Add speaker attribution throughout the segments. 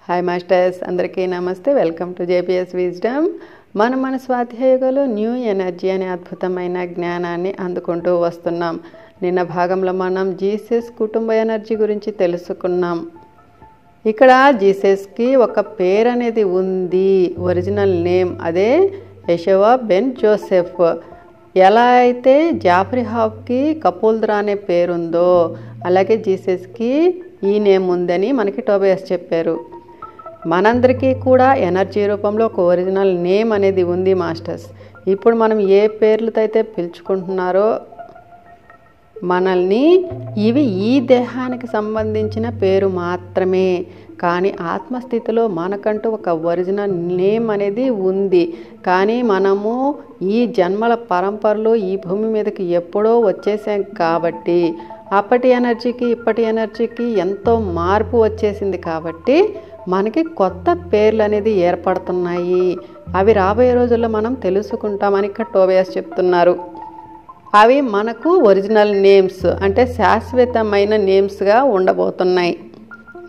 Speaker 1: Hi masters, అందరికీ నమస్తే. Welcome to JPS wisdom. మన స్వాధ్యాయుగలో న్యూ ఎనర్జీ అనే అద్భుతమైన జ్ఞానాన్ని అందుకుంటూ వస్తున్నాం. నిన్న భాగంలో మనం జీసస్ కుటుంబ ఎనర్జీ గురించి తెలుసుకున్నాం. ఇక్కడ జీసస్కి ఒక పేరు అనేది ఉంది, ఒరిజినల్ నేమ్. అదే యెషోవా బెన్ జోసెఫ్. ఎలా అయితే జాఫ్రీ హాఫ్కి కపూల్ద్రా అనే పేరుందో అలాగే జీసస్కి ఈ నేమ్ ఉందని మనకి టోబియాస్ చెప్పారు. మనందరికీ కూడా ఎనర్జీ రూపంలో ఒక ఒరిజినల్ నేమ్ అనేది ఉంది మాస్టర్స్. ఇప్పుడు మనం ఏ పేర్లతో అయితే పిలుచుకుంటున్నారో మనల్ని, ఇవి ఈ దేహానికి సంబంధించిన పేరు మాత్రమే. కానీ ఆత్మస్థితిలో మనకంటూ ఒక ఒరిజినల్ నేమ్ అనేది ఉంది. కానీ మనము ఈ జన్మల పరంపరలో ఈ భూమి మీదకి ఎప్పుడో వచ్చేసాం కాబట్టి అప్పటి ఎనర్జీకి ఇప్పటి ఎనర్జీకి ఎంతో మార్పు వచ్చేసింది. కాబట్టి మనకి కొత్త పేర్లు అనేది ఏర్పడుతున్నాయి. అవి రాబోయే రోజుల్లో మనం తెలుసుకుంటామని ఇక్కడ టోబియాస్ చెప్తున్నారు. అవి మనకు ఒరిజినల్ నేమ్స్, అంటే శాశ్వతమైన నేమ్స్గా ఉండబోతున్నాయి.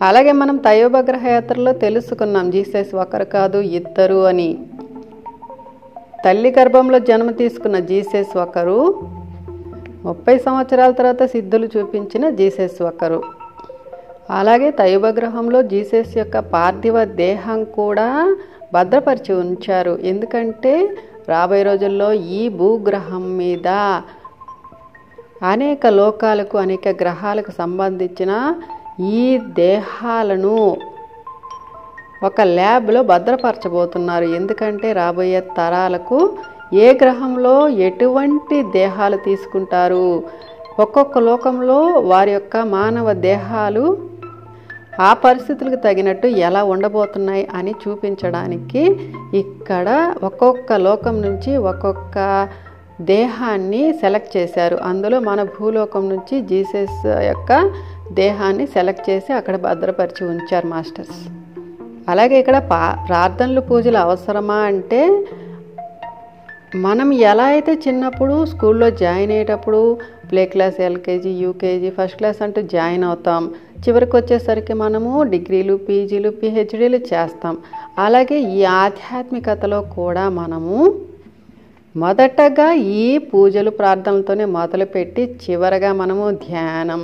Speaker 1: అలాగే మనం తయోబగ్రహ యాత్రలో తెలుసుకున్నాం జీసస్ ఒకరు కాదు ఇద్దరు అని. తల్లి గర్భంలో జన్మ తీసుకున్న జీసస్ ఒకరు, 30 సంవత్సరాల తర్వాత సిద్ధులు చూపించిన జీసస్ ఒకరు. అలాగే తయోబగ్రహంలో జీసస్ యొక్క పార్థివ దేహం కూడా భద్రపరిచి ఉంచారు. ఎందుకంటే రాబోయే రోజుల్లో ఈ భూగ్రహం మీద అనేక లోకాలకు అనేక గ్రహాలకు సంబంధించిన ఈ దేహాలను ఒక ల్యాబ్లో భద్రపరచబోతున్నారు. ఎందుకంటే రాబోయే తరాలకు ఏ గ్రహంలో ఎటువంటి దేహాలు తీసుకుంటారు, ఒక్కొక్క లోకంలో వారి యొక్క మానవ దేహాలు ఆ పరిస్థితులకు తగినట్టు ఎలా ఉండబోతున్నాయి అని చూపించడానికి ఇక్కడ ఒక్కొక్క లోకం నుంచి ఒక్కొక్క దేహాన్ని సెలెక్ట్ చేశారు. అందులో మన భూలోకం నుంచి జీసస్ యొక్క దేహాన్ని సెలెక్ట్ చేసి అక్కడ భద్రపరిచి ఉంచారు మాస్టర్స్. అలాగే ఇక్కడ ప్రార్థనలు పూజలు అవసరమా అంటే, మనం ఎలా అయితే చిన్నప్పుడు స్కూల్లో జాయిన్ అయ్యేటప్పుడు play class, LKG, UKG, first class అంటూ జాయిన్ అవుతాం. చివరికి వచ్చేసరికి మనము డిగ్రీలు, పీజీలు, పిహెచ్డీలు చేస్తాం. అలాగే ఈ ఆధ్యాత్మికతలో కూడా మనము మొదటగా ఈ పూజలు ప్రార్థనలతోనే మొదలుపెట్టి చివరగా మనము ధ్యానం,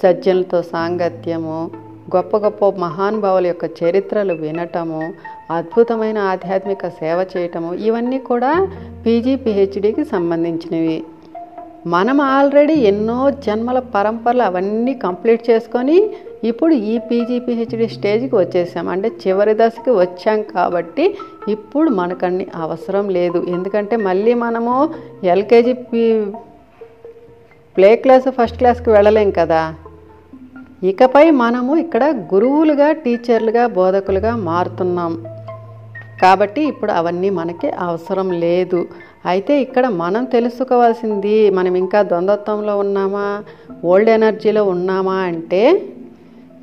Speaker 1: సజ్జనులతో సాంగత్యము, గొప్ప గొప్ప మహానుభావుల యొక్క చరిత్రలు వినటము, అద్భుతమైన ఆధ్యాత్మిక సేవ చేయటము, ఇవన్నీ కూడా పీజీ, పిహెచ్డీకి సంబంధించినవి. మనం ఆల్రెడీ ఎన్నో జన్మల పరంపరలు అవన్నీ కంప్లీట్ చేసుకొని ఇప్పుడు ఈ పీజీ, పిహెచ్డీ స్టేజ్కి వచ్చేసాం. అంటే చివరి దశకి వచ్చాం కాబట్టి ఇప్పుడు మనకన్నీ అవసరం లేదు. ఎందుకంటే మళ్ళీ మనము ఎల్కేజీ, ప్లే క్లాస్, ఫస్ట్ క్లాస్కి వెళ్ళలేం కదా. ఇకపై మనము ఇక్కడ గురువులుగా, టీచర్లుగా, బోధకులుగా మారుతున్నాం. కాబట్టి ఇప్పుడు అవన్నీ మనకి అవసరం లేదు. అయితే ఇక్కడ మనం తెలుసుకోవాల్సింది, మనం ఇంకా ద్వంద్వత్వంలో ఉన్నామా, ఓల్డ్ ఎనర్జీలో ఉన్నామా అంటే,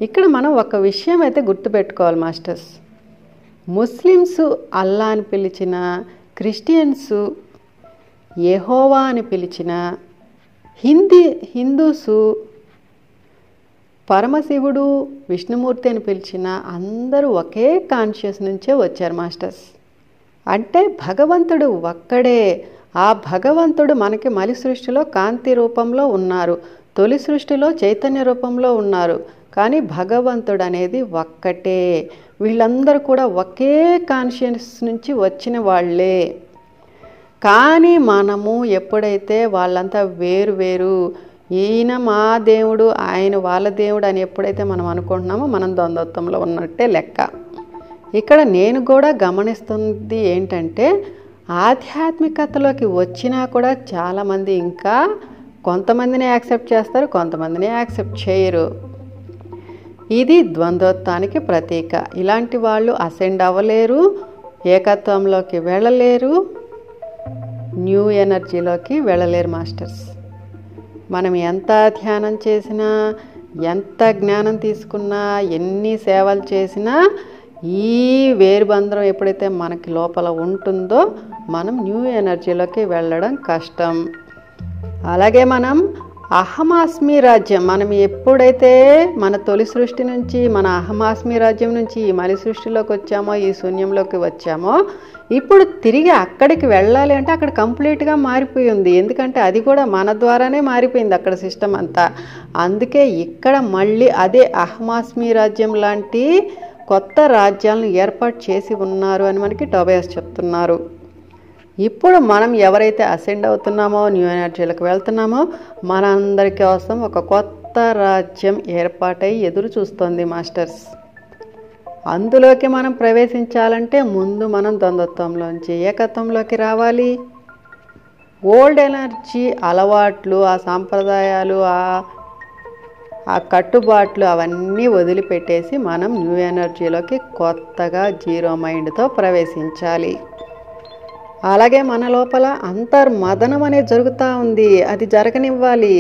Speaker 1: ఇక్కడ మనం ఒక విషయం అయితే గుర్తుపెట్టుకోవాలి మాస్టర్స్. ముస్లిమ్స్ అల్లా అని పిలిచిన, క్రిస్టియన్స్ యెహోవా అని పిలిచిన, హిందూసు పరమశివుడు, విష్ణుమూర్తి అని పిలిచిన అందరూ ఒకే కాన్షియస్ నుంచే వచ్చారు మాస్టర్స్. అంటే భగవంతుడు ఒక్కడే. ఆ భగవంతుడు మనకి మలి సృష్టిలో కాంతి రూపంలో ఉన్నారు, తొలి సృష్టిలో చైతన్య రూపంలో ఉన్నారు. కానీ భగవంతుడు అనేది ఒక్కటే. వీళ్ళందరూ కూడా ఒకే కాన్షియస్ నుంచి వచ్చిన వాళ్ళే. కానీ మనము ఎప్పుడైతే వాళ్ళంతా వేరు వేరు, ఈయన మా దేవుడు, ఆయన వాళ్ళ దేవుడు అని ఎప్పుడైతే మనం అనుకుంటున్నామో మనం ద్వంద్వత్వంలో ఉన్నట్టే లెక్క. ఇక్కడ నేను కూడా గమనిస్తుంది ఏంటంటే, ఆధ్యాత్మికతలోకి వచ్చినా కూడా చాలామంది ఇంకా కొంతమందిని యాక్సెప్ట్ చేస్తారు, కొంతమందిని యాక్సెప్ట్ చేయరు. ఇది ద్వంద్వత్వానికి ప్రతీక. ఇలాంటి వాళ్ళు అసెండ్ అవ్వలేరు, ఏకత్వంలోకి వెళ్ళలేరు, న్యూ ఎనర్జీలోకి వెళ్ళలేరు మాస్టర్స్. మనం ఎంత ధ్యానం చేసినా, ఎంత జ్ఞానం తీసుకున్నా, ఎన్ని సేవలు చేసినా ఈ వేరుబంధం ఎప్పుడైతే మనకి లోపల ఉంటుందో మనం న్యూ ఎనర్జీలోకి వెళ్ళడం కష్టం. అలాగే మనం అహమాస్మి రాజ్యం, మనం ఎప్పుడైతే మన తొలి సృష్టి నుంచి మన అహమాస్మి రాజ్యం నుంచి ఈ మలి సృష్టిలోకి వచ్చామో, ఈ శూన్యంలోకి వచ్చామో, ఇప్పుడు తిరిగి అక్కడికి వెళ్ళాలి అంటే అక్కడ కంప్లీట్గా మారిపోయి ఉంది. ఎందుకంటే అది కూడా మన ద్వారానే మారిపోయింది అక్కడ సిస్టమ్ అంతా. అందుకే ఇక్కడ మళ్ళీ అదే అహమాస్మి రాజ్యం లాంటి కొత్త రాజ్యాలను ఏర్పాటు చేసి ఉన్నారు అని మనకి టోబియాస్ చెప్తున్నారు. ఇప్పుడు మనం ఎవరైతే అసెండ్ అవుతున్నామో, న్యూ ఎనర్జీలకు వెళ్తున్నామో, మనందరి కోసం ఒక కొత్త రాజ్యం ఏర్పాటై ఎదురు చూస్తుంది మాస్టర్స్. అందులోకి మనం ప్రవేశించాలంటే ముందు మనం ద్వంద్వత్వంలోంచి ఏకత్వంలోకి రావాలి. ఓల్డ్ ఎనర్జీ అలవాట్లు, ఆ సాంప్రదాయాలు, ఆ కట్టుబాట్లు అవన్నీ వదిలిపెట్టేసి మనం న్యూ ఎనర్జీలోకి కొత్తగా జీరో మైండ్తో ప్రవేశించాలి. అలాగే మన లోపల అంతర్మదనం అనేది జరుగుతూ ఉంది, అది జరగనివ్వాలి.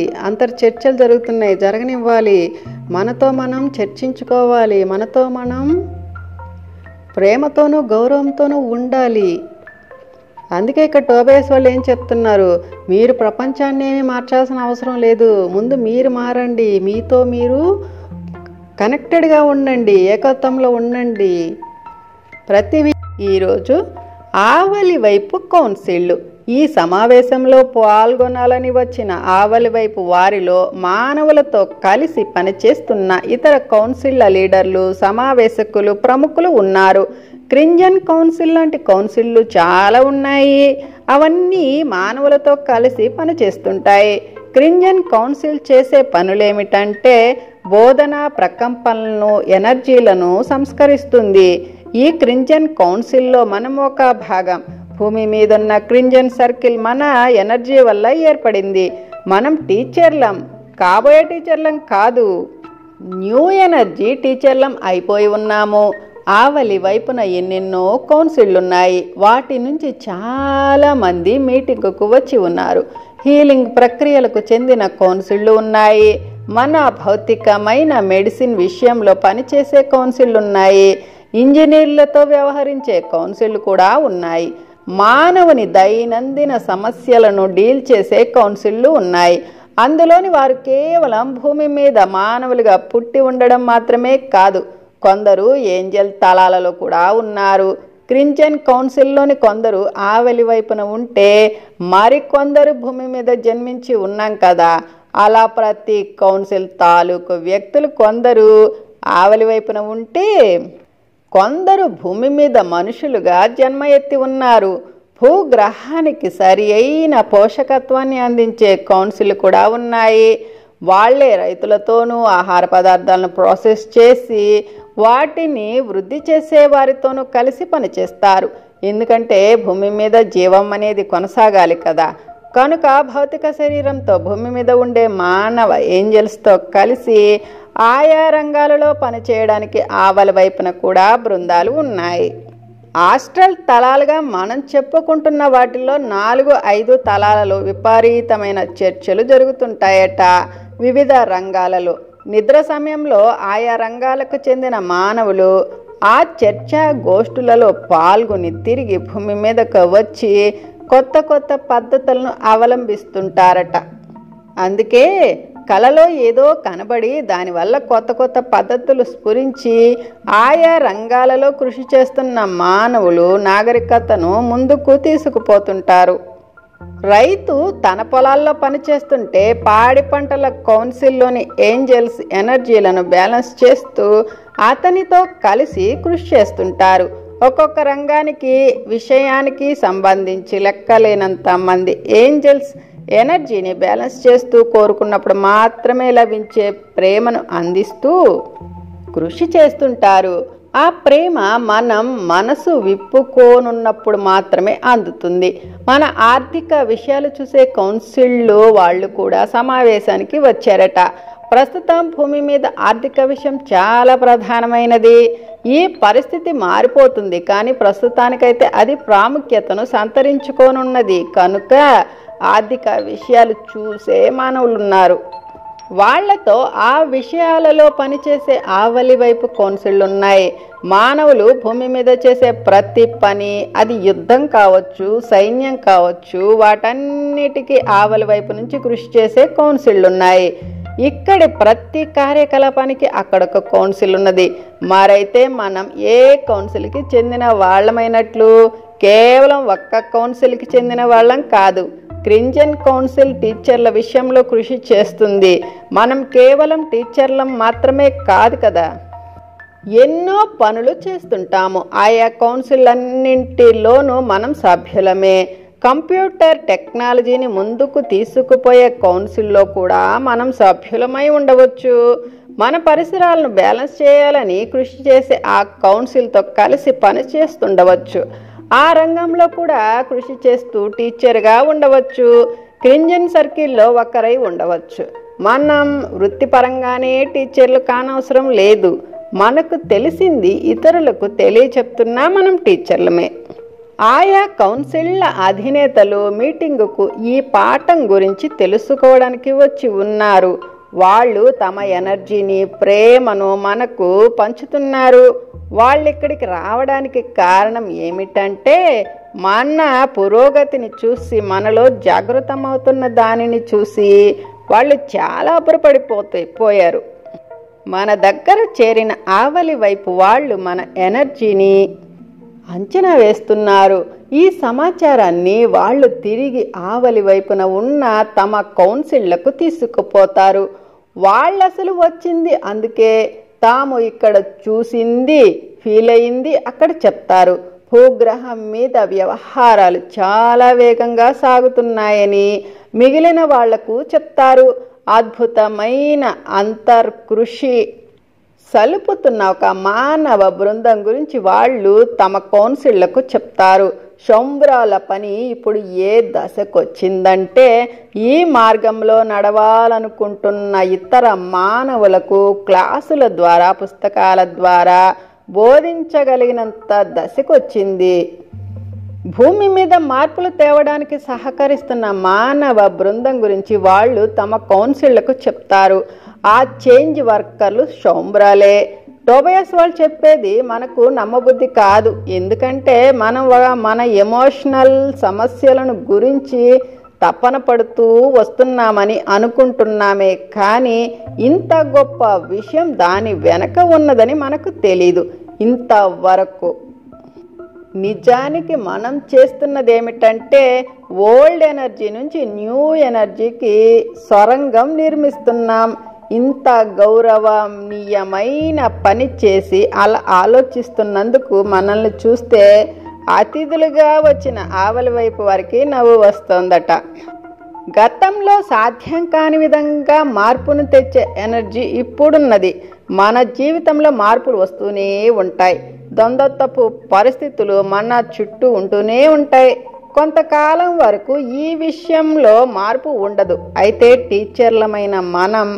Speaker 1: చర్చలు జరుగుతున్నాయి, జరగనివ్వాలి. మనతో మనం చర్చించుకోవాలి, మనతో మనం ప్రేమతోనూ గౌరవంతోనూ ఉండాలి. అందుకే ఇక్కడ టోబియాస్ వాళ్ళు ఏం చెప్తున్నారు, మీరు ప్రపంచాన్ని ఏమీ మార్చాల్సిన అవసరం లేదు, ముందు మీరు మారండి, మీతో మీరు కనెక్టెడ్గా ఉండండి, ఏకత్వంలో ఉండండి. ఈరోజు ఆవలి వైపు కౌన్సిళ్ళు, ఈ సమావేశంలో పాల్గొనాలని వచ్చిన ఆవలి వైపు వారిలో మానవులతో కలిసి పనిచేస్తున్న ఇతర కౌన్సిళ్ల లీడర్లు, సమావేశకులు, ప్రముఖులు ఉన్నారు. క్రింజన్ కౌన్సిల్ లాంటి కౌన్సిళ్ళు చాలా ఉన్నాయి. అవన్నీ మానవులతో కలిసి పనిచేస్తుంటాయి. క్రింజన్ కౌన్సిల్ చేసే పనులేమిటంటే బోధన ప్రకంపనలను, ఎనర్జీలను సంస్కరిస్తుంది. ఈ క్రింజన్ కౌన్సిల్లో మనం ఒక భాగం. భూమి మీద ఉన్న క్రింజన్ సర్కిల్ మన ఎనర్జీ వల్ల ఏర్పడింది. మనం టీచర్లం, కాబోయే టీచర్లం కాదు, న్యూ ఎనర్జీ టీచర్లం అయిపోయి ఉన్నాము. ఆవలి వైపున ఎన్నెన్నో కౌన్సిళ్ళున్నాయి. వాటి నుంచి చాలామంది మీటింగుకు వచ్చి ఉన్నారు. హీలింగ్ ప్రక్రియలకు చెందిన కౌన్సిళ్ళు ఉన్నాయి. మన భౌతికమైన మెడిసిన్ విషయంలో పనిచేసే కౌన్సిళ్ళు ఉన్నాయి. ఇంజనీర్లతో వ్యవహరించే కౌన్సిళ్ళు కూడా ఉన్నాయి. మానవుని దైనందిన సమస్యలను డీల్ చేసే కౌన్సిళ్ళు ఉన్నాయి. అందులోని వారు కేవలం భూమి మీద మానవులుగా పుట్టి ఉండడం మాత్రమే కాదు, కొందరు ఏంజెల్ తలాలలో కూడా ఉన్నారు. క్రింజన్ కౌన్సిల్లోని కొందరు ఆవలి వైపున ఉంటే మరికొందరు భూమి మీద జన్మించి ఉన్నాం కదా, అలా ప్రతి కౌన్సిల్ తాలూకు వ్యక్తులు కొందరు ఆవలి వైపున ఉంటే కొందరు భూమి మీద మనుషులుగా జన్మ ఎత్తి ఉన్నారు. భూగ్రహానికి సరి అయిన పోషకత్వాన్ని అందించే కౌన్సిల్ కూడా ఉన్నాయి. వాళ్లే రైతులతోనూ ఆహార పదార్థాలను ప్రాసెస్ చేసి వాటిని వృద్ధి చేసే వారితోనూ కలిసి పనిచేస్తారు. ఎందుకంటే భూమి మీద జీవం అనేది కొనసాగాలి కదా. కనుక భౌతిక శరీరంతో భూమి మీద ఉండే మానవ ఏంజల్స్తో కలిసి ఆయా రంగాలలో పనిచేయడానికి ఆవల వైపున కూడా బృందాలు ఉన్నాయి. ఆస్ట్రల్ తలాలుగా మనం చెప్పుకుంటున్న వాటిల్లో 4-5 తలాలలో విపరీతమైన చర్చలు జరుగుతుంటాయట. వివిధ రంగాలలో నిద్ర సమయంలో ఆయా రంగాలకు చెందిన మానవులు ఆ చర్చా గోష్ఠులలో పాల్గొని తిరిగి భూమి మీదకు వచ్చి కొత్త కొత్త పద్ధతులను అవలంబిస్తుంటారట. అందుకే కలలో ఏదో కనబడి దానివల్ల కొత్త కొత్త పద్ధతులు స్ఫురించి ఆయా రంగాలలో కృషి చేస్తున్న మానవులు నాగరికతను ముందుకు తీసుకుపోతుంటారు. రైతు తన పొలాల్లో పనిచేస్తుంటే పాడి పంటల కౌన్సిల్లోని ఏంజల్స్ ఎనర్జీలను బ్యాలెన్స్ చేస్తూ అతనితో కలిసి కృషి చేస్తుంటారు. ఒక్కొక్క రంగానికి విషయానికి సంబంధించి లెక్కలేనంత మంది ఏంజల్స్ ఎనర్జీని బ్యాలెన్స్ చేస్తూ కోరుకున్నప్పుడు మాత్రమే లభించే ప్రేమను అందిస్తూ కృషి చేస్తుంటారు. ఆ ప్రేమ మనం మనసు విప్పుకోనున్నప్పుడు మాత్రమే అందుతుంది. మన ఆర్థిక విషయాలు చూసే కౌన్సిల్లో వాళ్ళు కూడా సమావేశానికి వచ్చారట. ప్రస్తుతం భూమి మీద ఆర్థిక విషయం చాలా ప్రధానమైనది. ఈ పరిస్థితి మారిపోతుంది, కానీ ప్రస్తుతానికైతే అది ప్రాముఖ్యతను సంతరించుకోనున్నది. కనుక ఆర్థిక విషయాలు చూసే మానవులున్నారు. వాళ్లతో ఆ విషయాలలో పనిచేసే ఆవలి వైపు కౌన్సిళ్ళు ఉన్నాయి. మానవులు భూమి మీద చేసే ప్రతి పని, అది యుద్ధం కావచ్చు, సైన్యం కావచ్చు, వాటన్నిటికీ ఆవలి వైపు నుంచి కృషి చేసే కౌన్సిళ్ళు ఉన్నాయి. ఇక్కడి ప్రతి కార్యకలాపానికి అక్కడొక కౌన్సిల్ ఉన్నది. మరైతే మనం ఏ కౌన్సిల్కి చెందిన వాళ్ళమైనట్లు? కేవలం ఒక్క కౌన్సిల్కి చెందిన వాళ్ళం కాదు. క్రింజన్ కౌన్సిల్ టీచర్ల విషయంలో కృషి చేస్తుంది. మనం కేవలం టీచర్లం మాత్రమే కాదు కదా, ఎన్నో పనులు చేస్తుంటాము. ఆయా కౌన్సిల్ అన్నింటిలోనూ మనం సభ్యులమే. కంప్యూటర్ టెక్నాలజీని ముందుకు తీసుకుపోయే కౌన్సిల్లో కూడా మనం సభ్యులమై ఉండవచ్చు. మన పరిసరాలను బ్యాలెన్స్ చేయాలని కృషి చేసే ఆ కౌన్సిల్తో కలిసి పని చేస్తుండవచ్చు. ఆ రంగంలో కూడా కృషి చేస్తూ టీచర్గా ఉండవచ్చు. క్రింజన్ సర్కిల్లో ఒకరై ఉండవచ్చు. మనం వృత్తిపరంగానే టీచర్లు కానవసరం లేదు. మనకు తెలిసింది ఇతరులకు తెలియచెప్తున్నా మనం టీచర్లమే. ఆయా కౌన్సిళ్ల అధినేతలు మీటింగుకు ఈ పాఠం గురించి తెలుసుకోవడానికి వచ్చి ఉన్నారు. వాళ్ళు తమ ఎనర్జీని, ప్రేమను మనకు పంచుతున్నారు. వాళ్ళు ఇక్కడికి రావడానికి కారణం ఏమిటంటే, మన పురోగతిని చూసి, మనలో జాగృతమవుతున్న దానిని చూసి వాళ్ళు చాలా అబ్బురపడిపోయారు. మన దగ్గర చేరిన ఆవలి వైపు వాళ్ళు మన ఎనర్జీని అంచనా వేస్తున్నారు. ఈ సమాచారాన్ని వాళ్ళు తిరిగి ఆవలి వైపున ఉన్న తమ కౌన్సిళ్లకు తీసుకుపోతారు. వాళ్ళు అసలు వచ్చింది అందుకే. తాము ఇక్కడ చూసింది, ఫీల్ అయింది అక్కడ చెప్తారు. భూగ్రహం మీద వ్యవహారాలు చాలా వేగంగా సాగుతున్నాయని మిగిలిన వాళ్లకు చెప్తారు. అద్భుతమైన అంతర్కృషి సలుపుతున్న ఒక మానవ బృందం గురించి వాళ్ళు తమ కౌన్సిళ్లకు చెప్తారు. శంభ్రాల పని ఇప్పుడు ఏ దశకొచ్చిందంటే, ఈ మార్గంలో నడవాలనుకుంటున్న ఇతర మానవులకు క్లాసుల ద్వారా, పుస్తకాల ద్వారా బోధించగలిగినంత దశకొచ్చింది. భూమి మీద మార్పులు తేవడానికి సహకరిస్తున్న మానవ బృందం గురించి వాళ్ళు తమ కౌన్సిళ్లకు చెప్తారు. ఆ చేంజ్ వర్కర్లు శంభ్రాలే. టోబియాస్ వాళ్ళు చెప్పేది మనకు నమ్మబుద్ధి కాదు. ఎందుకంటే మనం మన ఎమోషనల్ సమస్యలను గురించి తపన పడుతూ వస్తున్నామని అనుకుంటున్నామే, కానీ ఇంత గొప్ప విషయం దాని వెనక ఉన్నదని మనకు తెలీదు ఇంతవరకు. నిజానికి మనం చేస్తున్నది ఏమిటంటే, ఓల్డ్ ఎనర్జీ నుంచి న్యూ ఎనర్జీకి సొరంగం నిర్మిస్తున్నాం. ఇంత గౌరవనీయమైన పని చేసి అలా ఆలోచిస్తున్నందుకు మనల్ని చూస్తే అతిథులుగా వచ్చిన ఆవలి వైపు వారికి నవ్వు వస్తుందట. గతంలో సాధ్యం కాని విధంగా మార్పును తెచ్చే ఎనర్జీ ఇప్పుడున్నది. మన జీవితంలో మార్పులు వస్తూనే ఉంటాయి. ద్వంద్వత్వపు పరిస్థితులు మన చుట్టూ ఉంటూనే ఉంటాయి. కొంతకాలం వరకు ఈ విషయంలో మార్పు ఉండదు. అయితే టీచర్లమైన మనం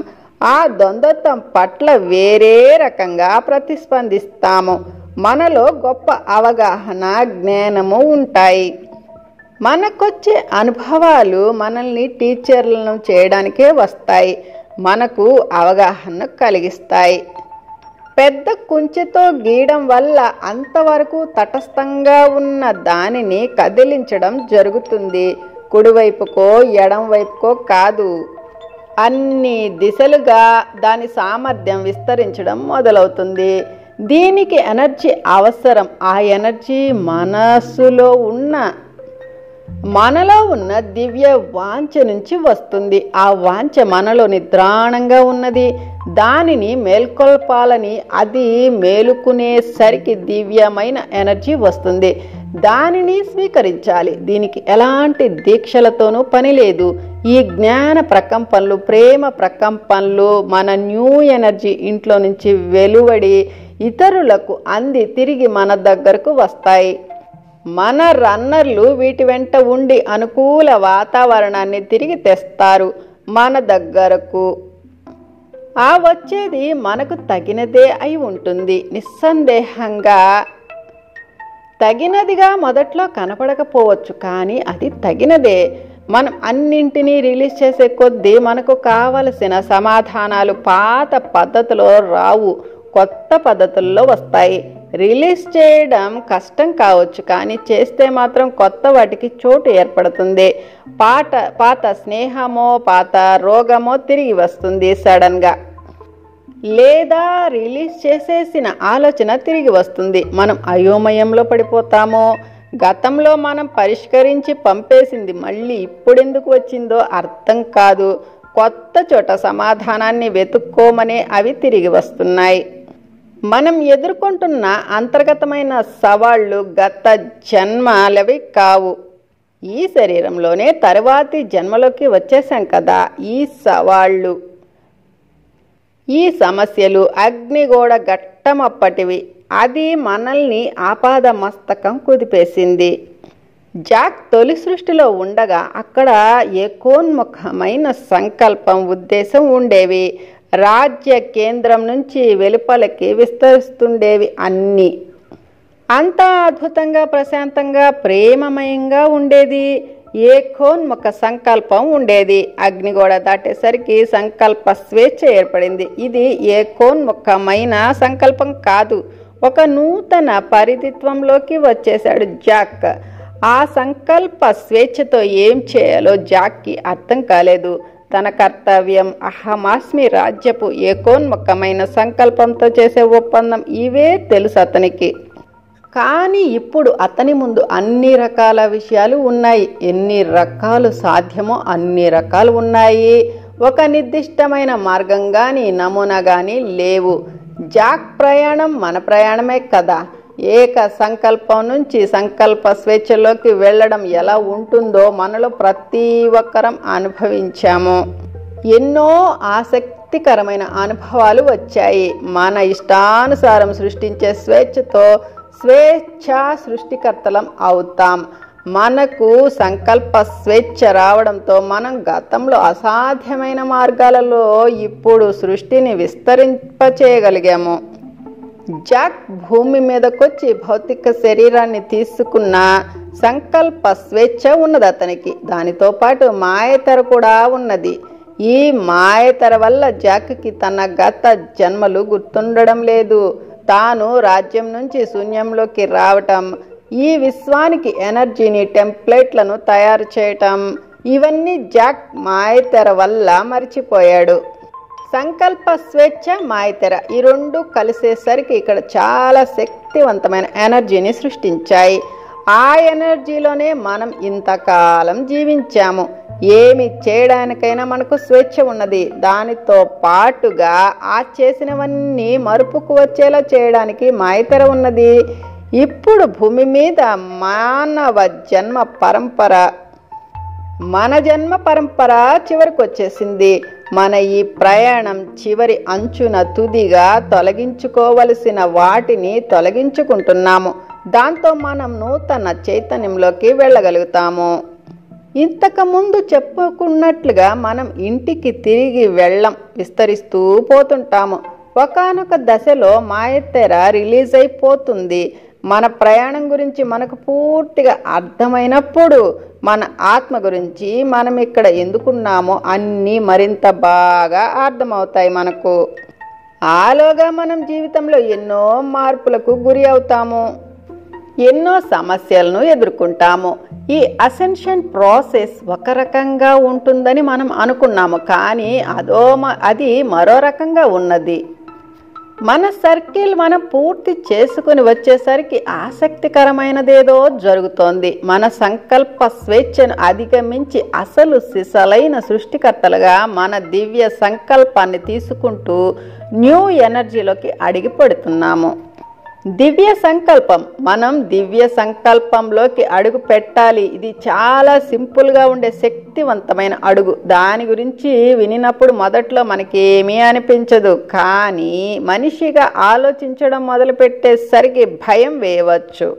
Speaker 1: ఆ ద్వంద్వత్వం పట్ల వేరే రకంగా ప్రతిస్పందిస్తాము. మనలో గొప్ప అవగాహన, జ్ఞానము ఉంటాయి. మనకొచ్చే అనుభవాలు మనల్ని టీచర్లను చేయడానికే వస్తాయి. మనకు అవగాహన కలిగిస్తాయి. పెద్ద కుంచెతో గీయడం వల్ల అంతవరకు తటస్థంగా ఉన్న దానిని కదిలించడం జరుగుతుంది. కుడివైపుకో ఎడం వైపుకో కాదు, అన్ని దిశలుగా దాని సామర్థ్యం విస్తరించడం మొదలవుతుంది. దీనికి ఎనర్జీ అవసరం. ఆ ఎనర్జీ మనలో ఉన్న దివ్య వాంఛ నుంచి వస్తుంది. ఆ వాంఛ మనలో నిద్రాణంగా ఉన్నది. దానిని మేల్కొల్పాలని, అది మేలుకునేసరికి దివ్యమైన ఎనర్జీ వస్తుంది. దానిని స్వీకరించాలి. దీనికి ఎలాంటి దీక్షలతోనూ పని లేదు. ఈ జ్ఞాన ప్రకంపనలు, ప్రేమ ప్రకంపనలు మన న్యూ ఎనర్జీ ఇంట్లో నుంచి వెలువడి ఇతరులకు అంది తిరిగి మన దగ్గరకు వస్తాయి. మన రన్నర్లు వీటి వెంట ఉండి అనుకూల వాతావరణాన్ని తిరిగి తెస్తారు మన దగ్గరకు. ఆ వచ్చేది మనకు తగినదే అయి ఉంటుంది. నిస్సందేహంగా తగినదిగా మొదట్లో కనపడకపోవచ్చు, కానీ అది తగినదే. మనం అన్నింటినీ రిలీజ్ చేసే కొద్దీ మనకు కావలసిన సమాధానాలు పాత పద్ధతిలో రావు, కొత్త పద్ధతుల్లో వస్తాయి. రిలీజ్ చేయడం కష్టం కావచ్చు, కానీ చేస్తే మాత్రం కొత్త వాటికి చోటు ఏర్పడుతుంది. పాత స్నేహమో పాత రోగమో తిరిగి వస్తుంది సడన్గా, లేదా రిలీజ్ చేసేసిన ఆలోచన తిరిగి వస్తుంది. మనం అయోమయంలో పడిపోతాము. గతంలో మనం పరిష్కరించి పంపేసింది మళ్ళీ ఇప్పుడెందుకు వచ్చిందో అర్థం కాదు. కొత్త చోట సమాధానాన్ని వెతుక్కోమనే అవి తిరిగి వస్తున్నాయి. మనం ఎదుర్కొంటున్న అంతర్గతమైన సవాళ్లు గత జన్మలవి కావు. ఈ శరీరంలోనే తరువాతి జన్మలోకి వచ్చేసాం కదా. ఈ సవాళ్లు, ఈ సమస్యలు అగ్నిగోడ ఘట్టమప్పటివి. అది మనల్ని ఆపాద మస్తకం కుదిపేసింది. జాక్ తొలి సృష్టిలో ఉండగా అక్కడ ఏకోన్ముఖమైన సంకల్పం, ఉద్దేశం ఉండేవి. రాజ్య కేంద్రం నుంచి వెలుపలకి విస్తరిస్తుండేవి అన్నీ. అంతా అద్భుతంగా, ప్రశాంతంగా, ప్రేమమయంగా ఉండేది. ఏకోన్ముఖ సంకల్పం ఉండేది. అగ్నిగోడ దాటేసరికి సంకల్ప స్వేచ్ఛ ఏర్పడింది. ఇది ఏకోన్ముఖమైన సంకల్పం కాదు, ఒక నూతన పరిధిత్వంలోకి వచ్చేశాడు జాక్. ఆ సంకల్ప స్వేచ్ఛతో ఏం చేయాలో జాక్కి అర్థం కాలేదు. తన కర్తవ్యం, అహమాస్మి రాజ్యపు ఏకోన్ముఖమైన సంకల్పంతో చేసే ఒప్పందం, ఇవే తెలుసు అతనికి. కానీ ఇప్పుడు అతని ముందు అన్ని రకాల విషయాలు ఉన్నాయి. ఎన్ని రకాలు సాధ్యమో అన్ని రకాలు ఉన్నాయి. ఒక నిర్దిష్టమైన మార్గం కానీ నమూనా కానీ లేవు. జాక్ ప్రయాణం మన ప్రయాణమే కదా. ఏక సంకల్పం నుంచి సంకల్ప స్వేచ్ఛలోకి వెళ్ళడం ఎలా ఉంటుందో మనలో ప్రతి ఒక్కరం అనుభవించాము. ఎన్నో ఆసక్తికరమైన అనుభవాలు వచ్చాయి. మన ఇష్టానుసారం సృష్టించే స్వేచ్ఛతో స్వేచ్ఛా సృష్టికర్తలం అవుతాం. మనకు సంకల్ప స్వేచ్ఛ రావడంతో మనం గతంలో అసాధ్యమైన మార్గాలలో ఇప్పుడు సృష్టిని విస్తరింపచేయగలిగాము. జాక్ భూమి మీదకొచ్చి భౌతిక శరీరాన్ని తీసుకున్న సంకల్ప స్వేచ్ఛ ఉన్నది అతనికి. దానితో పాటు మాయతెర కూడా ఉన్నది. ఈ మాయతెర వల్ల జాక్కి తన గత జన్మలు గుర్తుండడం లేదు. తాను రాజ్యం నుంచి శూన్యంలోకి రావటం, ఈ విశ్వానికి ఎనర్జీని, టెంప్లెట్లను తయారు చేయటం, ఇవన్నీ జాక్ మాయతెర వల్ల మర్చిపోయాడు. సంకల్ప స్వేచ్ఛ, మాయతెర, ఈ రెండు కలిసేసరికి ఇక్కడ చాలా శక్తివంతమైన ఎనర్జీని సృష్టించాయి. ఆ ఎనర్జీలోనే మనం ఇంతకాలం జీవించాము. ఏమి చేయడానికైనా మనకు స్వేచ్ఛ ఉన్నది. దానితో పాటుగా ఆ చేసినవన్నీ మరుపుకు వచ్చేలా చేయడానికి మాయతెర ఉన్నది. ఇప్పుడు భూమి మీద మన జన్మ పరంపర చివరికి వచ్చేసింది. మన ఈ ప్రయాణం చివరి అంచున తుదిగా తొలగించుకోవలసిన వాటిని తొలగించుకుంటున్నాము. దాంతో మనం నూతన చైతన్యంలోకి వెళ్ళగలుగుతాము. ఇంతకుముందు చెప్పుకున్నట్లుగా మనం ఇంటికి తిరిగి విస్తరిస్తూ పోతుంటాము. ఒకానొక దశలో మాయతెర రిలీజ్ అయిపోతుంది. మన ప్రయాణం గురించి మనకు పూర్తిగా అర్థమైనప్పుడు మన ఆత్మ గురించి, మనం ఇక్కడ ఎందుకున్నామో అన్నీ మరింత బాగా అర్థమవుతాయి మనకు. ఆలోగా మనం జీవితంలో ఎన్నో మార్పులకు గురి అవుతాము, ఎన్నో సమస్యలను ఎదుర్కొంటాము. ఈ అసెన్షన్ ప్రాసెస్ ఒక రకంగా ఉంటుందని మనం అనుకున్నాము, కానీ అది మరో రకంగా ఉన్నది. మన సర్కిల్ మనం పూర్తి చేసుకుని వచ్చేసరికి ఆసక్తికరమైనదేదో జరుగుతోంది. మన సంకల్ప స్వేచ్ఛను అధిగమించి అసలు సిసలైన సృష్టికర్తలుగా మన దివ్య సంకల్పాన్ని తీసుకుంటూ న్యూ ఎనర్జీలోకి అడిగి పడుతున్నాము. దివ్య సంకల్పం, మనం దివ్య సంకల్పంలోకి అడుగు పెట్టాలి. ఇది చాలా సింపుల్గా ఉండే శక్తివంతమైన అడుగు. దాని గురించి వినినప్పుడు మొదట్లో మనకేమీ అనిపించదు, కానీ మనిషిగా ఆలోచించడం మొదలుపెట్టేసరికి భయం వేయవచ్చు.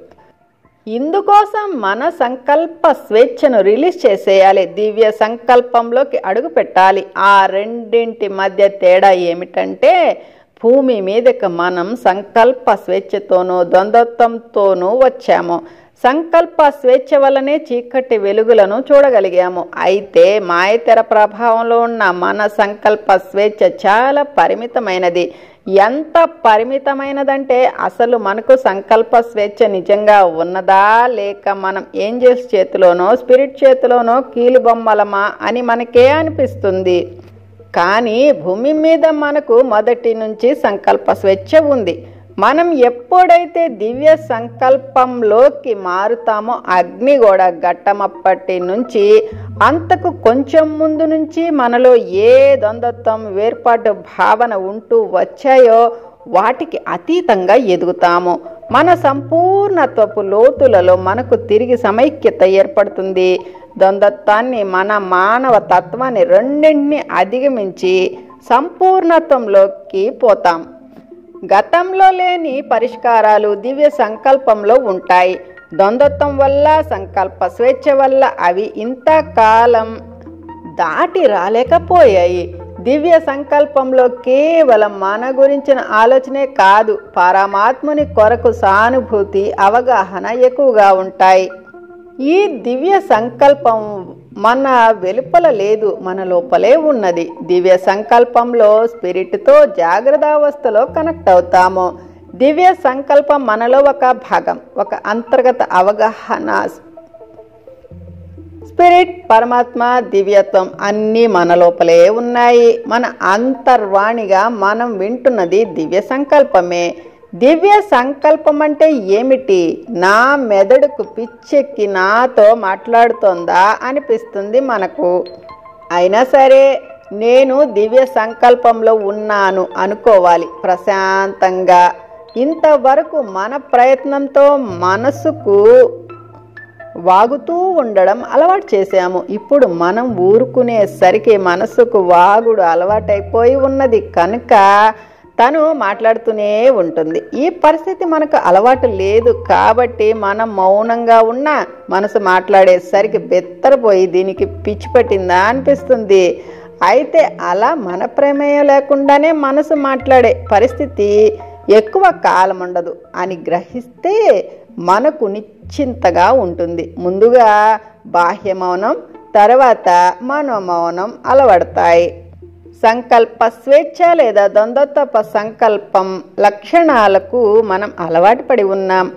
Speaker 1: ఇందుకోసం మన సంకల్ప స్వేచ్ఛను రిలీజ్ చేసేయాలి. దివ్య సంకల్పంలోకి అడుగు పెట్టాలి. ఆ రెండింటి మధ్య తేడా ఏమిటంటే, భూమి మీదకి మనం సంకల్ప స్వేచ్ఛతోనూ ద్వంద్వత్వంతోనూ వచ్చాము. సంకల్ప స్వేచ్ఛ వల్లనే చీకటి వెలుగులను చూడగలిగాము. అయితే మాయతెర ప్రభావంలో ఉన్న మన సంకల్ప స్వేచ్ఛ చాలా పరిమితమైనది. ఎంత పరిమితమైనదంటే అసలు మనకు సంకల్ప స్వేచ్ఛ నిజంగా ఉన్నదా, లేక మనం ఏంజెల్స్ చేతిలోనో స్పిరిట్ చేతిలోనో కీలుబొమ్మలమా అని మనకే అనిపిస్తుంది. కానీ భూమి మీద మనకు మొదటి నుంచి సంకల్ప స్వేచ్ఛ ఉంది. మనం ఎప్పుడైతే దివ్య సంకల్పంలోకి మారుతామో అగ్నిగోడ ఘట్టమప్పటి నుంచి అంతకు కొంచెం ముందు నుంచి మనలో ఏ ద్వంద్వత్వం వేర్పాటు భావన ఉంటూ వచ్చాయో వాటికి అతీతంగా ఎదుగుతాము. మన సంపూర్ణత్వపు లోతులలో మనకు తిరిగి సమైక్యత ఏర్పడుతుంది. ద్వంద్వత్వాన్ని, మన మానవ తత్వాన్ని రెండింటిని అధిగమించి సంపూర్ణత్వంలోకి పోతాం. గతంలో లేని పరిష్కారాలు దివ్య సంకల్పంలో ఉంటాయి. ద్వంద్వత్వం వల్ల, సంకల్ప స్వేచ్ఛ వల్ల అవి ఇంతకాలం దాటి రాలేకపోయాయి. దివ్య సంకల్పంలో కేవలం మన గురించిన ఆలోచనే కాదు, పరమాత్ముని కొరకు సానుభూతి, అవగాహన ఎక్కువగా ఉంటాయి. ఈ దివ్య సంకల్పం మన వెలుపల లేదు, మన లోపలే ఉన్నది. దివ్య సంకల్పంలో స్పిరిట్తో జాగ్రత్తావస్థలో కనెక్ట్ అవుతాము. దివ్య సంకల్పం మనలో ఒక భాగం, ఒక అంతర్గత అవగాహన. స్పిరిట్, పరమాత్మ, దివ్యత్వం అన్నీ మన లోపలే ఉన్నాయి. మన అంతర్వాణిగా మనం వింటున్నది దివ్య సంకల్పమే. దివ్య సంకల్పం అంటే ఏమిటి? నా మెదడుకు పిచ్చెక్కి నాతో మాట్లాడుతోందా అనిపిస్తుంది మనకు. అయినా సరే నేను దివ్య సంకల్పంలో ఉన్నాను అనుకోవాలి ప్రశాంతంగా. ఇంతవరకు మన ప్రయత్నంతో మనసుకు వాగుతూ ఉండడం అలవాటు చేశాము. ఇప్పుడు మనం ఊరుకునేసరికి మనసుకు వాగుడు అలవాటైపోయి ఉన్నది కనుక తను మాట్లాడుతూనే ఉంటుంది. ఈ పరిస్థితి మనకు అలవాటు లేదు కాబట్టి మనం మౌనంగా ఉన్న మనసు మాట్లాడేసరికి బెత్తరపోయి దీనికి పిచ్చి పట్టిందా అనిపిస్తుంది. అయితే అలా మన ప్రమేయం లేకుండానే మనసు మాట్లాడే పరిస్థితి ఎక్కువ కాలం ఉండదు అని గ్రహిస్తే మనకు నిశ్చింతగా ఉంటుంది. ముందుగా బాహ్య మౌనం, తర్వాత మనోమౌనం అలవడతాయి. సంకల్ప స్వేచ్ఛ లేదా ద్వంద్వత్వ సంకల్పం లక్షణాలకు మనం అలవాటు పడి ఉన్నాం.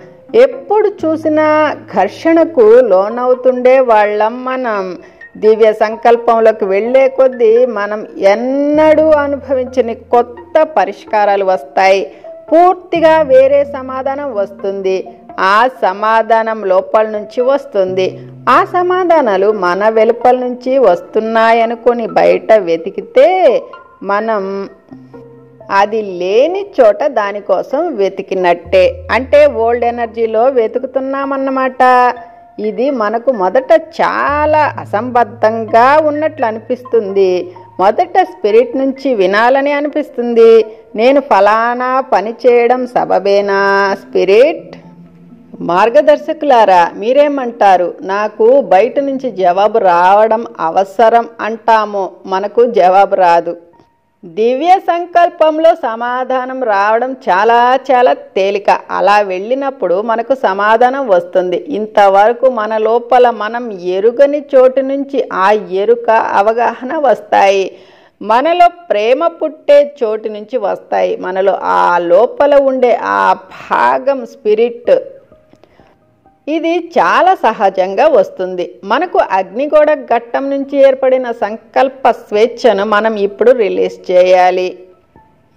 Speaker 1: ఎప్పుడు చూసినా ఘర్షణకు లోనవుతుండే వాళ్ళం మనం. దివ్య సంకల్పంలోకి వెళ్లే కొద్దీ మనం ఎన్నడూ అనుభవించని కొత్త పరిష్కారాలు వస్తాయి. పూర్తిగా వేరే సమాధానం వస్తుంది. ఆ సమాధానం లోపల నుంచి వస్తుంది. ఆ సమాధానాలు మన వెలుపల నుంచి వస్తున్నాయనుకొని బయట వెతికితే మనం అది లేని చోట దానికోసం వెతికినట్టే, అంటే ఓల్డ్ ఎనర్జీలో వెతుకుతున్నామన్నమాట. ఇది మనకు మొదట చాలా అసంబద్ధంగా ఉన్నట్లు అనిపిస్తుంది. మొదట స్పిరిట్ నుంచి వినాలని అనిపిస్తుంది. నేను ఫలానా పని చేయడం సబబేనా? స్పిరిట్ మార్గదర్శకులారా మీరేమంటారు? నాకు బయట నుంచి జవాబు రావడం అవసరం అంటాము, మనకు జవాబు రాదు. దివ్య సంకల్పంలో సమాధానం రావడం చాలా చాలా తేలిక. అలా వెళ్ళినప్పుడు మనకు సమాధానం వస్తుంది. ఇంతవరకు మన లోపల మనం ఎరుగని చోటు నుంచి ఆ ఎరుక, అవగాహన వస్తాయి. మనలో ప్రేమ పుట్టే చోటు నుంచి వస్తాయి. మనలో ఆ లోపల ఉండే ఆ భాగం స్పిరిట్, ఇది చాలా సహజంగా వస్తుంది. మనకు అగ్నిగోడ ఘట్టం నుంచి ఏర్పడిన సంకల్ప స్వేచ్ఛను మనం ఇప్పుడు రిలీజ్ చేయాలి.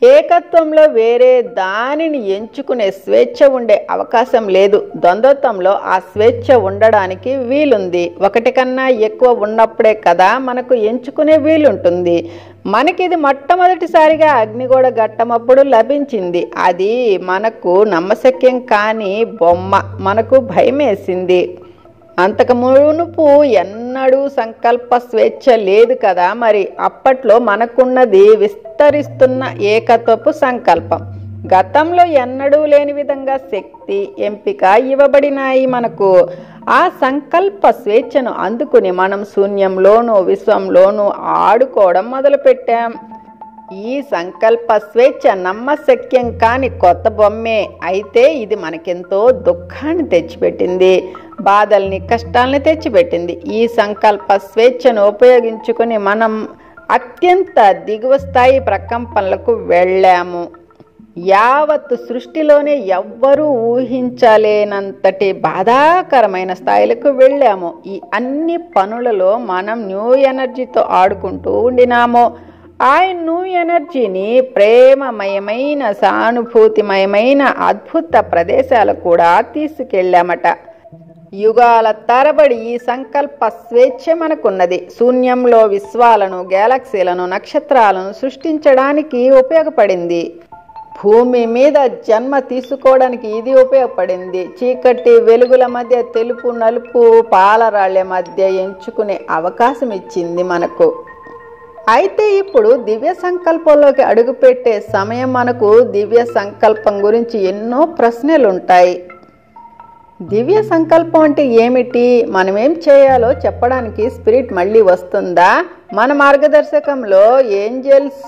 Speaker 1: ఏకత్వంలో వేరే దానిని ఎంచుకునే స్వేచ్ఛ ఉండే అవకాశం లేదు. ద్వంద్వత్వంలో ఆ స్వేచ్ఛ ఉండడానికి వీలుంది. ఒకటి కన్నా ఎక్కువ ఉన్నప్పుడే కదా మనకు ఎంచుకునే వీలుంటుంది. మనకిది మొట్టమొదటిసారిగా అగ్నిగోడ ఘట్టమప్పుడు లభించింది. అది మనకు నమ్మశక్యం కాని బొమ్మ. మనకు భయమేసింది. అంతకు మునుపు ఎన్నడూ సంకల్ప స్వేచ్ఛ లేదు కదా. మరి అప్పట్లో మనకున్నది విస్తరిస్తున్న ఏకత్వపు సంకల్పం. గతంలో ఎన్నడూ లేని విధంగా శక్తి, ఎంపిక ఇవ్వబడినాయి మనకు. ఆ సంకల్ప స్వేచ్ఛను అందుకుని మనం శూన్యంలోనూ విశ్వంలోనూ ఆడుకోవడం మొదలుపెట్టాం. ఈ సంకల్ప స్వేచ్ఛ నమ్మశక్యం కాని కొత్త బొమ్మే. అయితే ఇది మనకెంతో దుఃఖాన్ని తెచ్చిపెట్టింది, బాధల్ని కష్టాలని తెచ్చిపెట్టింది. ఈ సంకల్ప స్వేచ్ఛను ఉపయోగించుకుని మనం అత్యంత దిగువ స్థాయి ప్రకంపనలకు వెళ్ళాము. యావత్ సృష్టిలోనే ఎవ్వరూ ఊహించలేనంతటి బాధాకరమైన స్థాయిలకు వెళ్ళాము. ఈ అన్ని పనులలో మనం న్యూ ఎనర్జీతో ఆడుకుంటూ ఉండినాము. ఆ న్యూ ఎనర్జీని ప్రేమమయమైన, సానుభూతిమయమైన అద్భుత ప్రదేశాలకు కూడా తీసుకెళ్ళామట. యుగాల తరబడి ఈ సంకల్ప స్వేచ్ఛ మనకున్నది. శూన్యంలో విశ్వాలను, గ్యాలక్సీలను, నక్షత్రాలను సృష్టించడానికి ఉపయోగపడింది. భూమి మీద జన్మ తీసుకోవడానికి ఇది ఉపయోగపడింది. చీకటి వెలుగుల మధ్య, తెలుపు నలుపు పాలరాళ్ల మధ్య ఎంచుకునే అవకాశం ఇచ్చింది మనకు. అయితే ఇప్పుడు దివ్య సంకల్పంలోకి అడుగుపెట్టే సమయం. మనకు దివ్య సంకల్పం గురించి ఎన్నో ప్రశ్నలుంటాయి. దివ్య సంకల్పం అంటే ఏమిటి? మనమేం చేయాలో చెప్పడానికి స్పిరిట్ మళ్ళీ వస్తుందా? మన మార్గదర్శకంలో ఏంజెల్స్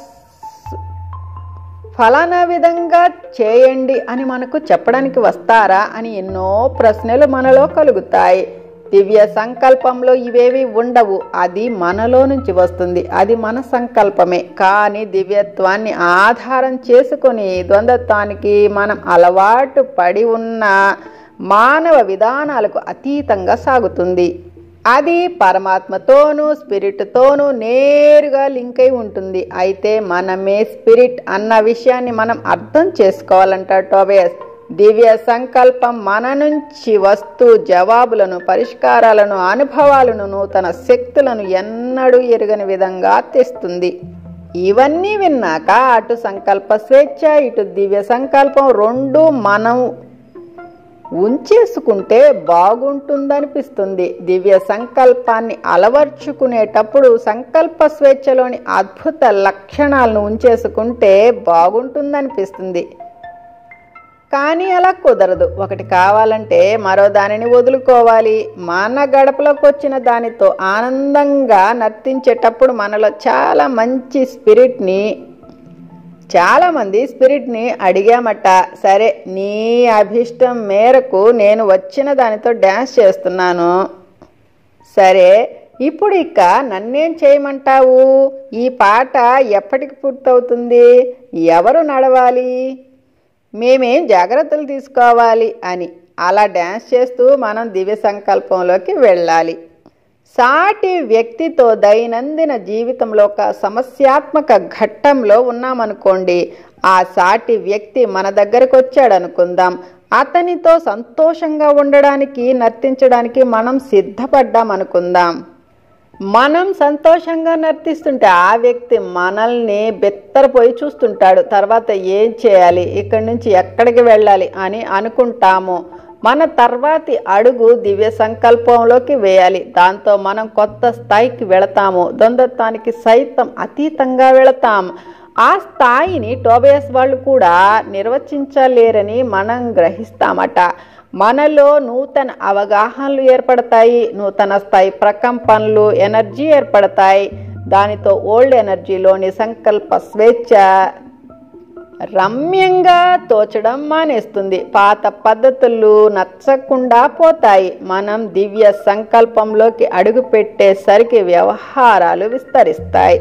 Speaker 1: ఫలానా విధంగా చేయండి అని మనకు చెప్పడానికి వస్తారా అని ఎన్నో ప్రశ్నలు మనలో కలుగుతాయి. దివ్య సంకల్పంలో ఇవేవి ఉండవు. అది మనలో నుంచి వస్తుంది. అది మన సంకల్పమే. కానీ దివ్యత్వాన్ని ఆధారం చేసుకొని ద్వంద్వత్వానికి మనం అలవాటు పడి ఉన్న మానవ విధానాలకు అతీతంగా సాగుతుంది. అది పరమాత్మతోనూ స్పిరిట్తోనూ నేరుగా లింక్ అయి ఉంటుంది. అయితే మనమే స్పిరిట్ అన్న విషయాన్ని మనం అర్థం చేసుకోవాలంట టోబియాస్. దివ్య సంకల్పం మన నుంచి వస్తూ జవాబులను, పరిష్కారాలను, అనుభవాలను, నూతన శక్తులను ఎన్నడూ ఎరుగని విధంగా తెస్తుంది. ఇవన్నీ విన్నాక అటు సంకల్ప స్వేచ్ఛ, ఇటు దివ్య సంకల్పం రెండూ మనం ఉంచేసుకుంటే బాగుంటుందనిపిస్తుంది. దివ్య సంకల్పాన్ని అలవర్చుకునేటప్పుడు సంకల్ప స్వేచ్ఛలోని అద్భుత లక్షణాలను ఉంచేసుకుంటే బాగుంటుందనిపిస్తుంది. కానీ అలా కుదరదు. ఒకటి కావాలంటే మరో దానిని వదులుకోవాలి. మన గడపలోకి వచ్చిన దానితో ఆనందంగా నర్తించేటప్పుడు మనలో చాలామంది స్పిరిట్ని అడిగామట, సరే నీ అభిష్టం మేరకు నేను వచ్చిన దానితో డ్యాన్స్ చేస్తున్నాను, సరే ఇప్పుడు ఇక నన్నేం చేయమంటావు? ఈ పాట ఎప్పటికి పూర్తవుతుంది? ఎవరు నడవాలి? మేమేం జాగ్రత్తలు తీసుకోవాలి అని అలా డ్యాన్స్ చేస్తూ మనం దివ్య సంకల్పంలోకి వెళ్ళాలి. సాటి వ్యక్తితో దైనందిన జీవితంలో ఒక సమస్యాత్మక ఘట్టంలో ఉన్నామనుకోండి. ఆ సాటి వ్యక్తి మన దగ్గరకు వచ్చాడు అనుకుందాం. అతనితో సంతోషంగా ఉండడానికి, నర్తించడానికి మనం సిద్ధపడ్డామనుకుందాం. మనం సంతోషంగా నర్తిస్తుంటే ఆ వ్యక్తి మనల్ని బెత్తరపోయి చూస్తుంటాడు. తర్వాత ఏం చేయాలి, ఇక్కడి నుంచి ఎక్కడికి వెళ్ళాలి అని అనుకుంటాము. మన తర్వాతి అడుగు దివ్య సంకల్పంలోకి వేయాలి. దాంతో మనం కొత్త స్థాయికి వెళతాము. ద్వంద్వత్వానికి సైతం అతీతంగా వెళతాం. ఆ స్థాయిని టోబియాస్ వాళ్ళు కూడా నిర్వచించలేరని మనం గ్రహిస్తామట. మనలో నూతన అవగాహనలు ఏర్పడతాయి. నూతన స్థాయి ప్రకంపనలు, ఎనర్జీ ఏర్పడతాయి. దానితో ఓల్డ్ ఎనర్జీలోని సంకల్ప స్వేచ్ఛ రమ్యంగా తోచడం మానేస్తుంది. పాత పద్ధతులు నచ్చకుండా పోతాయి. మనం దివ్య సంకల్పంలోకి అడుగు పెట్టేసరికి వ్యవహారాలు విస్తరిస్తాయి.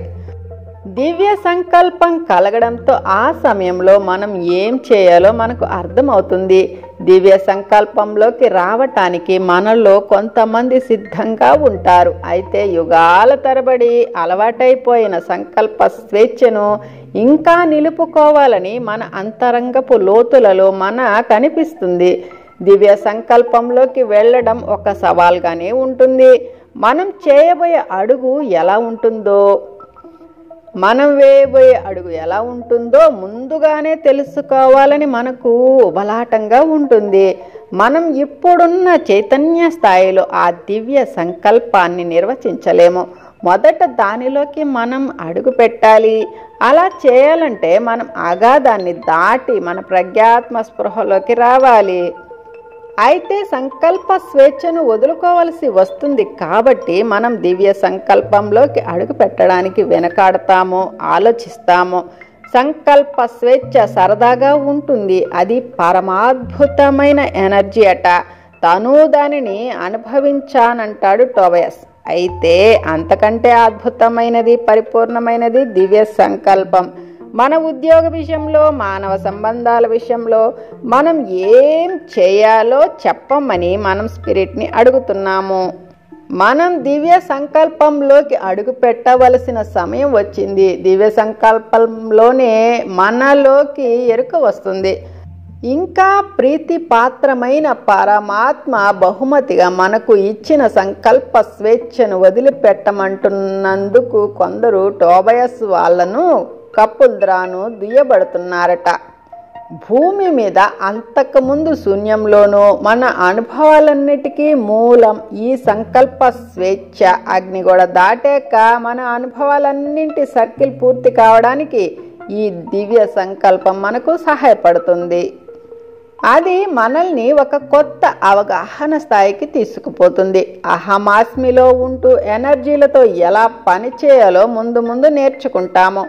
Speaker 1: దివ్య సంకల్పం కలగడంతో ఆ సమయంలో మనం ఏం చేయాలో మనకు అర్థమవుతుంది. దివ్య సంకల్పంలోకి రావటానికి మనలో కొంతమంది సిద్ధంగా ఉంటారు. అయితే యుగాల తరబడి అలవాటైపోయిన సంకల్ప స్వేచ్ఛను ఇంకా నిలుపుకోవాలని మన అంతరంగపు లోతులలో కనిపిస్తుంది. దివ్య సంకల్పంలోకి వెళ్ళడం ఒక సవాల్గానే ఉంటుంది. మనం చేయబోయే అడుగు ఎలా ఉంటుందో, మనం వేయబోయే అడుగు ఎలా ఉంటుందో ముందుగానే తెలుసుకోవాలని మనకు ఉబలాటంగా ఉంటుంది. మనం ఇప్పుడున్న చైతన్య స్థాయిలో ఆ దివ్య సంకల్పాన్ని నిర్వచించలేము. మొదట దానిలోకి మనం అడుగు పెట్టాలి. అలా చేయాలంటే మనం అగాధాన్ని దాటి మన ప్రజ్ఞాత్మ స్పృహలోకి రావాలి. అయితే సంకల్ప స్వేచ్ఛను వదులుకోవలసి వస్తుంది కాబట్టి మనం దివ్య సంకల్పంలోకి అడుగు పెట్టడానికి వెనకాడతాము, ఆలోచిస్తాము. సంకల్ప స్వేచ్ఛ సరదాగా ఉంటుంది. అది పరమాద్భుతమైన ఎనర్జీ అట. తను దానిని అనుభవించానంటాడు టోబయస్. అయితే అంతకంటే అద్భుతమైనది, పరిపూర్ణమైనది దివ్య సంకల్పం. మన ఉద్యోగ విషయంలో, మానవ సంబంధాల విషయంలో మనం ఏం చేయాలో చెప్పమని మనం స్పిరిట్ని అడుగుతున్నాము. మనం దివ్య సంకల్పంలోకి అడుగు పెట్టవలసిన సమయం వచ్చింది. దివ్య సంకల్పంలోనే మనలోకి ఎరుక వస్తుంది. ఇంకా ప్రీతిపాత్రమైన పరమాత్మ బహుమతిగా మనకు ఇచ్చిన సంకల్ప స్వేచ్ఛను వదిలిపెట్టమంటున్నందుకు కొందరు టోబయస్ వాళ్ళను కపుల్ద్రాను దుయ్యబడుతున్నారట. భూమి మీద అంతకుముందు శూన్యంలోనూ మన అనుభవాలన్నిటికీ మూలం ఈ సంకల్ప స్వేచ్ఛ. అగ్నిగోడ దాటాక మన అనుభవాలన్నింటి సర్కిల్ పూర్తి కావడానికి ఈ దివ్య సంకల్పం మనకు సహాయపడుతుంది. అది మనల్ని ఒక కొత్త అవగాహన స్థాయికి తీసుకుపోతుంది. అహమాస్మిలో ఉంటూ ఎనర్జీలతో ఎలా పనిచేయాలో ముందు ముందు నేర్చుకుంటాము.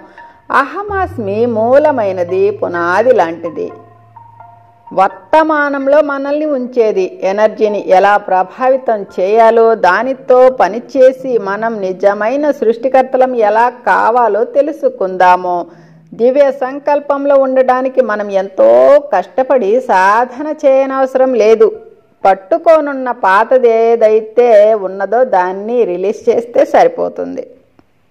Speaker 1: అహమాస్మి మూలమైనది, పునాది లాంటిది. వర్తమానంలో మనల్ని ఉంచేది. ఎనర్జీని ఎలా ప్రభావితం చేయాలో, దానితో పనిచేసి మనం నిజమైన సృష్టికర్తలం ఎలా కావాలో తెలుసుకుందాము. దివ్య సంకల్పంలో ఉండడానికి మనం ఎంతో కష్టపడి సాధన చేయనవసరం లేదు. పట్టుకోనున్న పాతదేదైతే ఉన్నదో దాన్ని రిలీజ్ చేస్తే సరిపోతుంది.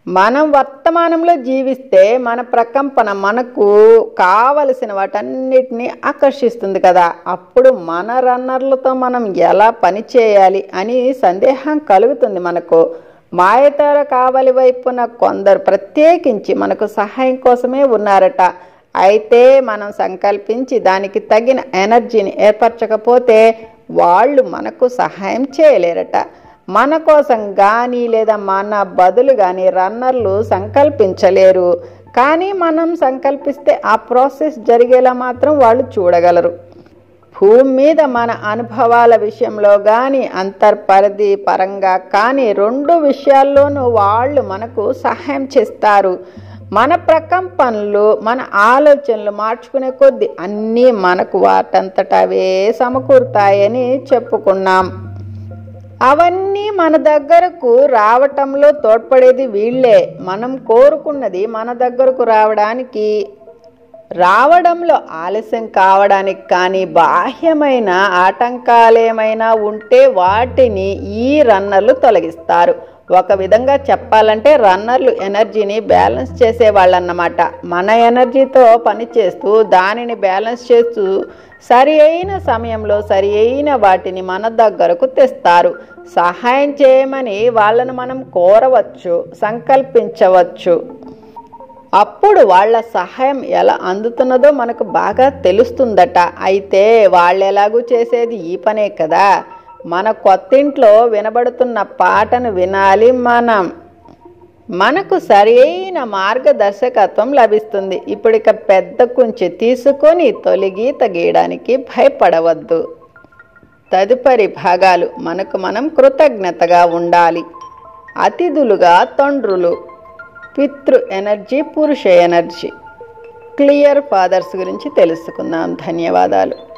Speaker 1: మనం వర్తమానంలో జీవిస్తే మన ప్రకంపన మనకు కావలసిన వాటన్నిటినీ ఆకర్షిస్తుంది కదా. అప్పుడు మన రన్నర్లతో మనం ఎలా పని చేయాలి అని సందేహం కలుగుతుంది మనకు. మాయతర కావలి వైపున కొందరు ప్రత్యేకించి మనకు సహాయం కోసమే ఉన్నారట. అయితే మనం సంకల్పించి దానికి తగిన ఎనర్జీని ఏర్పరచకపోతే వాళ్ళు మనకు సహాయం చేయలేరట. మన కోసం కానీ లేదా మన బదులు కానీ రన్నర్లు సంకల్పించలేరు. కానీ మనం సంకల్పిస్తే ఆ ప్రాసెస్ జరిగేలా మాత్రం వాళ్ళు చూడగలరు. భూమి మీద మన అనుభవాల విషయంలో కానీ, అంతర్పరిధి పరంగా కానీ, రెండు విషయాల్లోనూ వాళ్ళు మనకు సహాయం చేస్తారు. మన ప్రకంపనలు, మన ఆలోచనలు మార్చుకునే కొద్దీ అన్నీ మనకు వాటంతటవే సమకూరుతాయని చెప్పుకున్నాం. అవన్నీ మన దగ్గరకు రావటంలో తోడ్పడేది వీళ్ళే. మనం కోరుకున్నది మన దగ్గరకు రావడంలో ఆలస్యం కావడానికి కానీ, బాహ్యమైన ఆటంకాలేమైనా ఉంటే వాటిని ఈ రన్నర్లు తొలగిస్తారు. ఒక విధంగా చెప్పాలంటే రన్నర్లు ఎనర్జీని బ్యాలెన్స్ చేసేవాళ్ళన్నమాట. మన ఎనర్జీతో పనిచేస్తూ దానిని బ్యాలెన్స్ చేస్తూ సరి అయిన సమయంలో సరి అయిన వాటిని మన దగ్గరకు తెస్తారు. సహాయం చేయమని వాళ్ళను మనం కోరవచ్చు, సంకల్పించవచ్చు. అప్పుడు వాళ్ళ సహాయం ఎలా అందుతున్నదో మనకు బాగా తెలుస్తుందట. అయితే వాళ్ళెలాగూ చేసేది ఈ పనే కదా. మన కొత్తింట్లో వినబడుతున్న పాటను వినాలి మనం. మనకు సరైన మార్గదర్శకత్వం లభిస్తుంది. ఇప్పుడిక పెద్ద కుంచె తీసుకొని తొలి గీత గీయడానికి భయపడవద్దు. తదుపరి భాగాలు మనకు మనం కృతజ్ఞతగా ఉండాలి. అతిథులుగా తండ్రులు, పితృ ఎనర్జీ, పురుష ఎనర్జీ, క్లియర్ ఫాదర్స్ గురించి తెలుసుకుందాం. ధన్యవాదాలు.